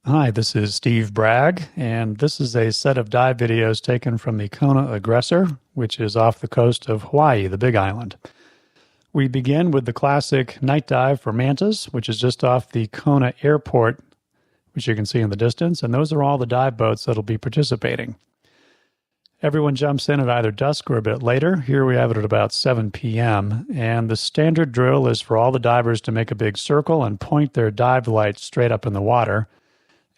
Hi, this is Steve Bragg, and this is a set of dive videos taken from the Kona Aggressor, which is off the coast of Hawaii, the Big Island. We begin with the classic night dive for Mantas, which is just off the Kona Airport, which you can see in the distance, and those are all the dive boats that'll be participating. Everyone jumps in at either dusk or a bit later. Here we have it at about 7 p.m., and the standard drill is for all the divers to make a big circle and point their dive light straight up in the water.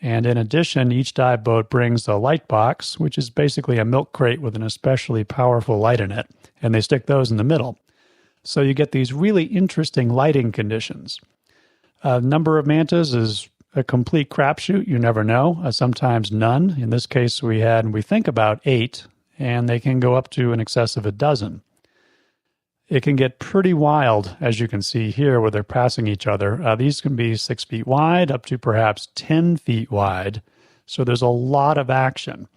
And in addition, each dive boat brings a light box, which is basically a milk crate with an especially powerful light in it, and they stick those in the middle. So you get these really interesting lighting conditions. Number of mantas is a complete crapshoot. You never know. Sometimes none. In this case, we think about 8, and they can go up to in excess of a dozen. It can get pretty wild, as you can see here, where they're passing each other. These can be 6 feet wide, up to perhaps 10 feet wide. So there's a lot of action.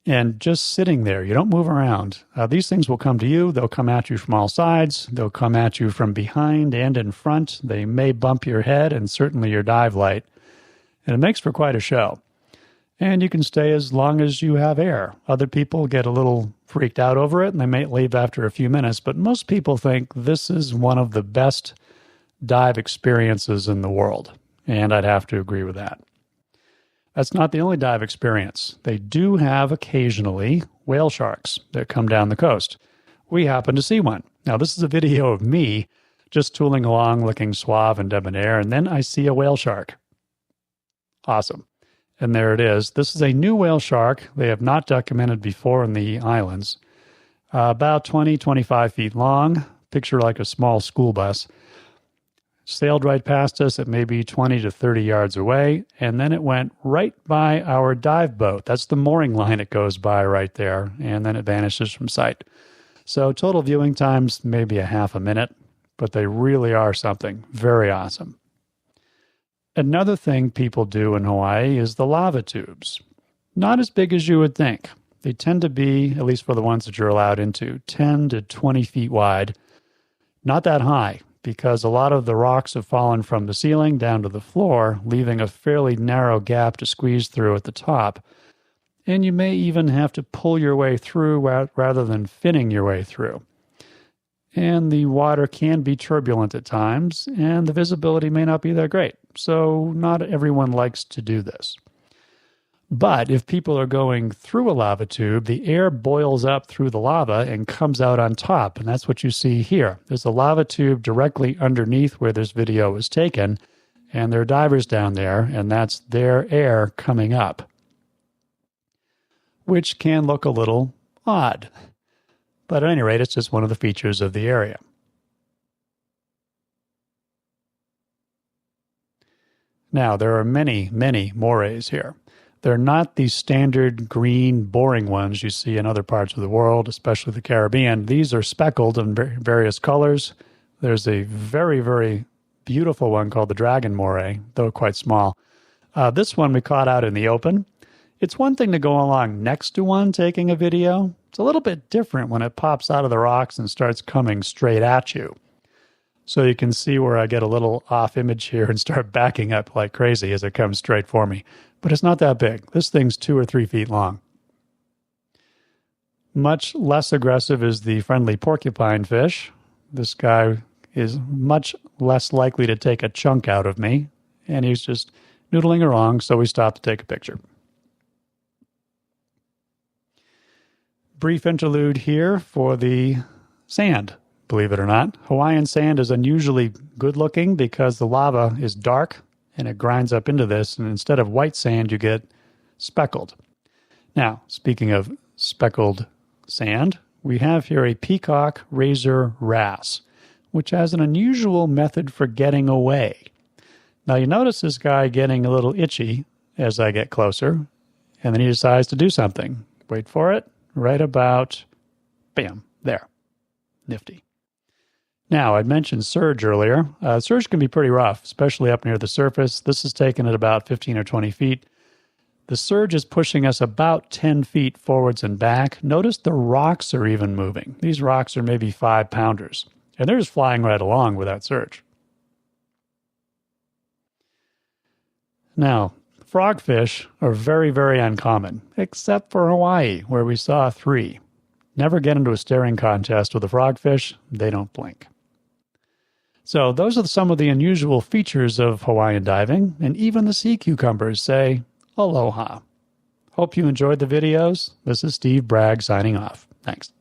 And just sitting there, you don't move around. These things will come to you. They'll come at you from all sides. They'll come at you from behind and in front. They may bump your head and certainly your dive light. And it makes for quite a show. And you can stay as long as you have air. Other people get a little freaked out over it, and they may leave after a few minutes, but most people think this is one of the best dive experiences in the world, and I'd have to agree with that. That's not the only dive experience. They do have occasionally whale sharks that come down the coast. We happen to see one. Now, this is a video of me just tooling along, looking suave and debonair, and then I see a whale shark. Awesome. And there it is. This is a new whale shark. They have not documented before in the islands. About 20, 25 feet long. Picture like a small school bus. Sailed right past us at maybe 20 to 30 yards away. And then it went right by our dive boat. That's the mooring line it goes by right there. And then it vanishes from sight. So total viewing times, maybe a half a minute. But they really are something. Very awesome. Another thing people do in Hawaii is the lava tubes. Not as big as you would think. They tend to be, at least for the ones that you're allowed into, 10 to 20 feet wide. Not that high, because a lot of the rocks have fallen from the ceiling down to the floor, leaving a fairly narrow gap to squeeze through at the top. And you may even have to pull your way through rather than finning your way through. And the water can be turbulent at times, and the visibility may not be that great. So not everyone likes to do this. But if people are going through a lava tube, the air boils up through the lava and comes out on top, and that's what you see here. There's a lava tube directly underneath where this video was taken, and there are divers down there, and that's their air coming up, which can look a little odd. But at any rate, it's just one of the features of the area. Now, there are many, many morays here. They're not the standard green, boring ones you see in other parts of the world, especially the Caribbean. These are speckled in various colors. There's a very, very beautiful one called the dragon moray, though quite small. This one we caught out in the open. It's one thing to go along next to one taking a video. It's a little bit different when it pops out of the rocks and starts coming straight at you. So you can see where I get a little off image here and start backing up like crazy as it comes straight for me. But it's not that big. This thing's 2 or 3 feet long. Much less aggressive is the friendly porcupine fish. This guy is much less likely to take a chunk out of me, and he's just noodling along, so we stopped to take a picture. Brief interlude here for the sand. Believe it or not, Hawaiian sand is unusually good looking because the lava is dark and it grinds up into this, and instead of white sand, you get speckled. Now, speaking of speckled sand, we have here a peacock razor wrasse, which has an unusual method for getting away. Now, you notice this guy getting a little itchy as I get closer, and then he decides to do something. Wait for it. Right about, bam, there. Nifty. Now, I'd mentioned surge earlier. Surge can be pretty rough, especially up near the surface. This is taken at about 15 or 20 feet. The surge is pushing us about 10 feet forwards and back. Notice the rocks are even moving. These rocks are maybe 5-pounders, and they're just flying right along with that surge. Now, Frogfish are very, very uncommon, except for Hawaii, where we saw 3. Never get into a staring contest with a frogfish, they don't blink. So those are some of the unusual features of Hawaiian diving, and even the sea cucumbers say aloha. Hope you enjoyed the videos. This is Steve Bragg signing off. Thanks.